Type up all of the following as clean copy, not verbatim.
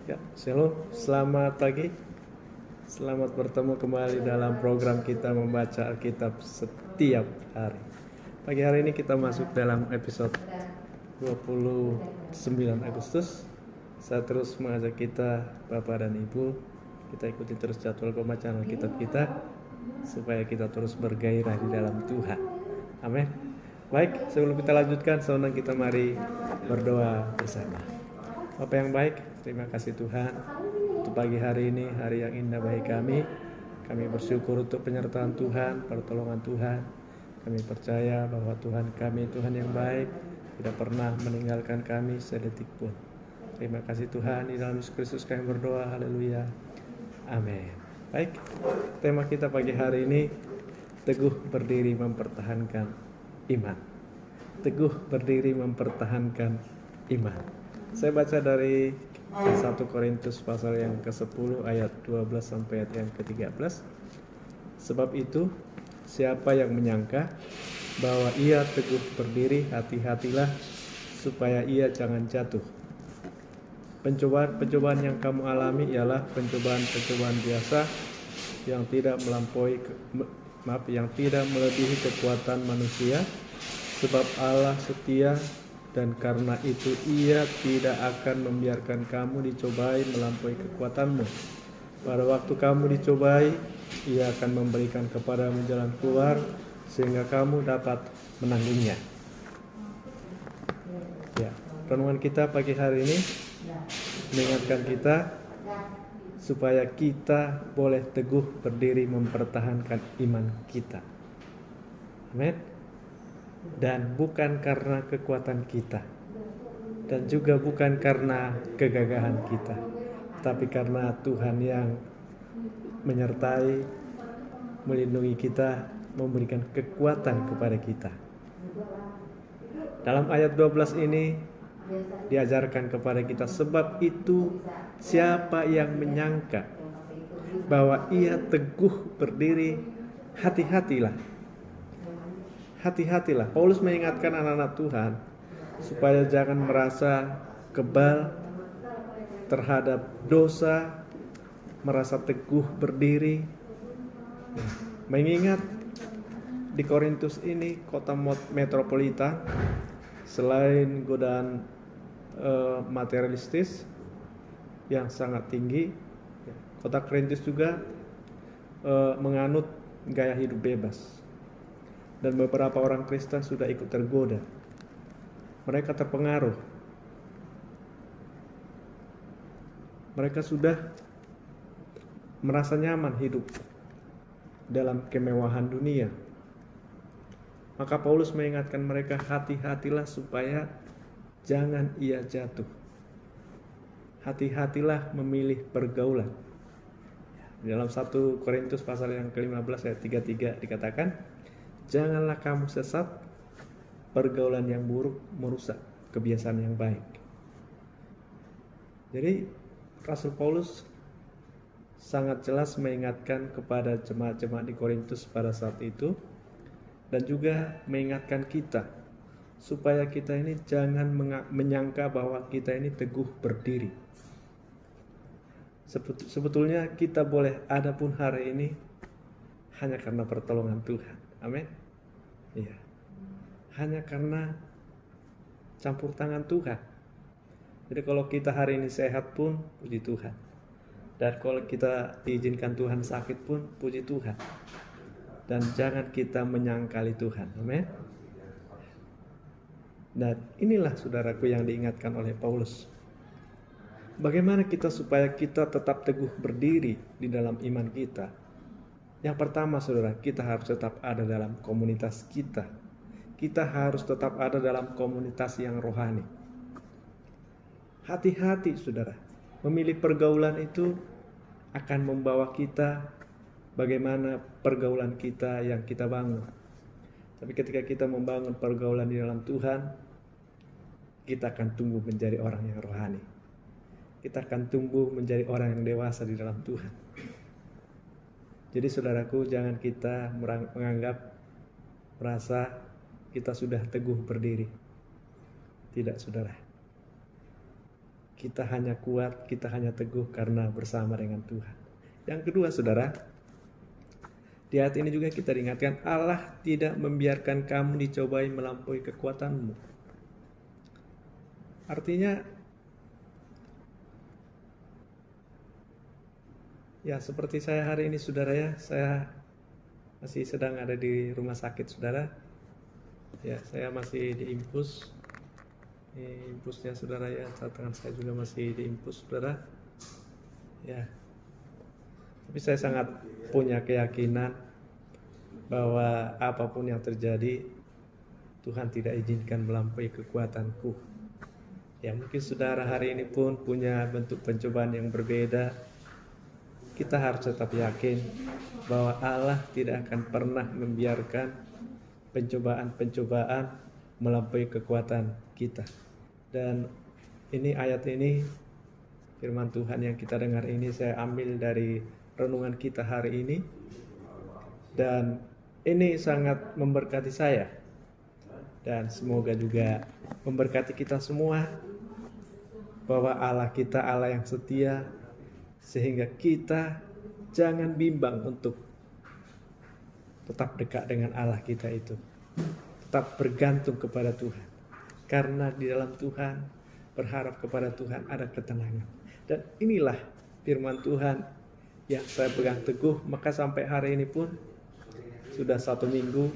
Ya, shalom, selamat pagi. Selamat bertemu kembali dalam program kita membaca Alkitab setiap hari. Pagi hari ini kita masuk dalam episode 29 Agustus. Saya terus mengajak kita, Bapak dan Ibu, kita ikuti terus jadwal pembacaan Alkitab kita supaya kita terus bergairah di dalam Tuhan. Amin. Baik, sebelum kita lanjutkan, sekarang kita mari berdoa bersama. Bapak yang baik, terima kasih Tuhan untuk pagi hari ini, hari yang indah bagi kami. Kami bersyukur untuk penyertaan Tuhan, pertolongan Tuhan. Kami percaya bahwa Tuhan kami Tuhan yang baik, tidak pernah meninggalkan kami sedetik pun. Terima kasih Tuhan, di dalam Yesus Kristus kami berdoa, haleluya, amin. Baik, tema kita pagi hari ini, teguh berdiri mempertahankan iman. Teguh berdiri mempertahankan iman. Saya baca dari 1 Korintus pasal yang ke-10 ayat 12 sampai ayat yang ke-13. Sebab itu, siapa yang menyangka bahwa ia teguh berdiri, hati-hatilah supaya ia jangan jatuh. Pencobaan-pencobaan yang kamu alami ialah pencobaan-pencobaan biasa yang tidak melebihi kekuatan manusia, sebab Allah setia dan karena itu ia tidak akan membiarkan kamu dicobai melampaui kekuatanmu. Pada waktu kamu dicobai, ia akan memberikan kepadamu jalan keluar sehingga kamu dapat menanggungnya. Ya, renungan kita pagi hari ini mengingatkan kita supaya kita boleh teguh berdiri mempertahankan iman kita. Amin. Dan bukan karena kekuatan kita, dan juga bukan karena kegagahan kita, tapi karena Tuhan yang menyertai, melindungi kita, memberikan kekuatan kepada kita. Dalam ayat 12 ini diajarkan kepada kita, sebab itu siapa yang menyangka bahwa ia teguh berdiri, hati-hatilah. Hati-hatilah. Paulus mengingatkan anak-anak Tuhan supaya jangan merasa kebal terhadap dosa, merasa teguh berdiri. Mengingat di Korintus ini kota metropolitan, selain godaan materialistis yang sangat tinggi, kota Korintus juga menganut gaya hidup bebas. Dan beberapa orang Kristen sudah ikut tergoda. Mereka terpengaruh. Mereka sudah merasa nyaman hidup dalam kemewahan dunia. Maka Paulus mengingatkan mereka, hati-hatilah supaya jangan ia jatuh. Hati-hatilah memilih pergaulan. Dalam 1 Korintus pasal yang ke-15 ayat 33 dikatakan, janganlah kamu sesat, pergaulan yang buruk merusak kebiasaan yang baik. Jadi Rasul Paulus sangat jelas mengingatkan kepada jemaat-jemaat di Korintus pada saat itu, dan juga mengingatkan kita supaya kita ini jangan menyangka bahwa kita ini teguh berdiri. Sebetulnya kita boleh ada pun hari ini hanya karena pertolongan Tuhan. Amin. Iya. Hanya karena campur tangan Tuhan. Jadi kalau kita hari ini sehat pun puji Tuhan. Dan kalau kita diizinkan Tuhan sakit pun puji Tuhan. Dan jangan kita menyangkali Tuhan. Amin. Dan inilah saudaraku yang diingatkan oleh Paulus. Bagaimana kita supaya kita tetap teguh berdiri di dalam iman kita? Yang pertama saudara, kita harus tetap ada dalam komunitas kita. Kita harus tetap ada dalam komunitas yang rohani. Hati-hati saudara, memilih pergaulan itu akan membawa kita bagaimana pergaulan kita yang kita bangun. Tapi ketika kita membangun pergaulan di dalam Tuhan, kita akan tumbuh menjadi orang yang rohani. Kita akan tumbuh menjadi orang yang dewasa di dalam Tuhan. Jadi saudaraku, jangan kita merasa kita sudah teguh berdiri. Tidak saudara. kita hanya kuat, kita hanya teguh karena bersama dengan Tuhan. Yang kedua, saudara, di ayat ini juga kita diingatkan Allah tidak membiarkan kamu dicobai melampaui kekuatanmu. Artinya, ya seperti saya hari ini, saudara ya, saya masih sedang ada di rumah sakit, saudara. Ya, saya masih diimpus. Impusnya, saudara ya, tangan saya juga masih diimpus, saudara. Ya, tapi saya sangat punya keyakinan bahwa apapun yang terjadi, Tuhan tidak izinkan melampaui kekuatanku. Ya, mungkin saudara hari ini pun punya bentuk pencobaan yang berbeda. Kita harus tetap yakin bahwa Allah tidak akan pernah membiarkan pencobaan-pencobaan melampaui kekuatan kita. Dan ini ayat ini, firman Tuhan yang kita dengar ini saya ambil dari renungan kita hari ini. Dan ini sangat memberkati saya. Dan semoga juga memberkati kita semua, bahwa Allah kita Allah yang setia, sehingga kita jangan bimbang untuk tetap dekat dengan Allah kita itu. Tetap bergantung kepada Tuhan. Karena di dalam Tuhan, berharap kepada Tuhan ada ketenangan. Dan inilah firman Tuhan yang saya pegang teguh. Maka sampai hari ini pun, sudah 1 minggu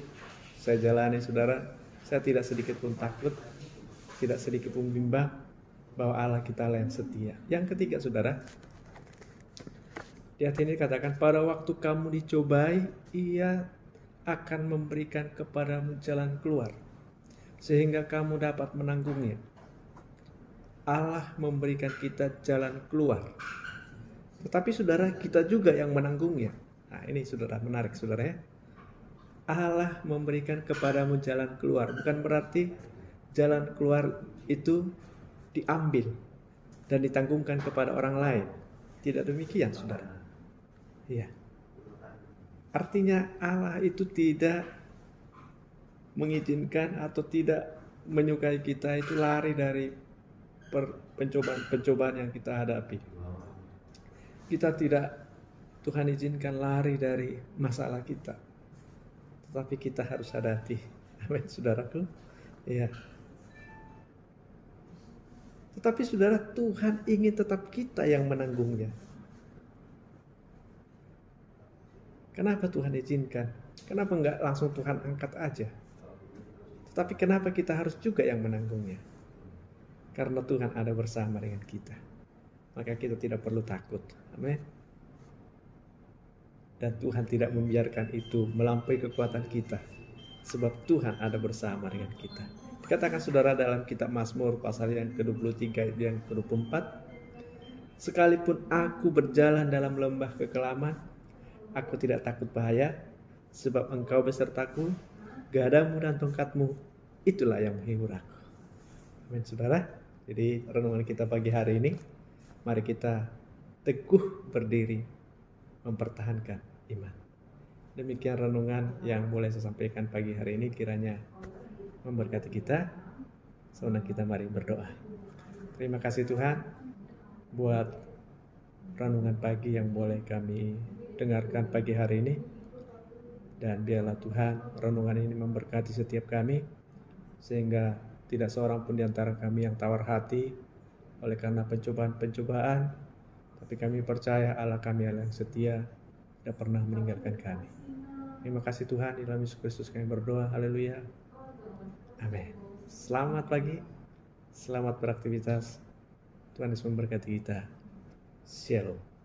saya jalani, saudara. Saya tidak sedikit pun takut, tidak sedikit pun bimbang, bahwa Allah kita Allah yang setia. Yang ketiga, saudara, di ayat ini dikatakan, pada waktu kamu dicobai, Ia akan memberikan kepadamu jalan keluar, sehingga kamu dapat menanggungnya. Allah memberikan kita jalan keluar, tetapi saudara, kita juga yang menanggungnya. Nah, ini saudara, menarik saudara ya. Allah memberikan kepadamu jalan keluar, bukan berarti jalan keluar itu diambil dan ditanggungkan kepada orang lain. Tidak demikian, saudara. Iya. Artinya Allah itu tidak mengizinkan atau tidak menyukai kita itu lari dari pencobaan yang kita hadapi. Kita tidak, Tuhan izinkan lari dari masalah kita, tetapi kita harus hadapi. Amin, saudaraku. Iya. Tetapi saudara, Tuhan ingin tetap kita yang menanggungnya. Kenapa Tuhan izinkan? Kenapa enggak langsung Tuhan angkat aja? Tetapi kenapa kita harus juga yang menanggungnya? Karena Tuhan ada bersama dengan kita. Maka kita tidak perlu takut. Amin. Dan Tuhan tidak membiarkan itu melampaui kekuatan kita. Sebab Tuhan ada bersama dengan kita. Dikatakan saudara dalam kitab Mazmur pasal yang ke-23 yang ke-24. Sekalipun aku berjalan dalam lembah kekelaman, aku tidak takut bahaya, sebab Engkau besertaku, gadamu dan tongkatmu, itulah yang menghibur aku. Amin, saudara. Jadi renungan kita pagi hari ini, mari kita teguh berdiri, mempertahankan iman. Demikian renungan yang boleh saya sampaikan pagi hari ini, kiranya memberkati kita. Sebelum kita mari berdoa. Terima kasih Tuhan buat renungan pagi yang boleh kami dengarkan pagi hari ini. Dan biarlah Tuhan renungan ini memberkati setiap kami, sehingga tidak seorang pun di antara kami yang tawar hati oleh karena pencobaan-pencobaan, tapi kami percaya Allah kami Allah yang setia, tidak pernah meninggalkan kami. Terima kasih Tuhan, di dalam Yesus Kristus kami berdoa. Haleluya. Amin. Selamat pagi, selamat beraktivitas. Tuhan Yesus memberkati kita. Shalom.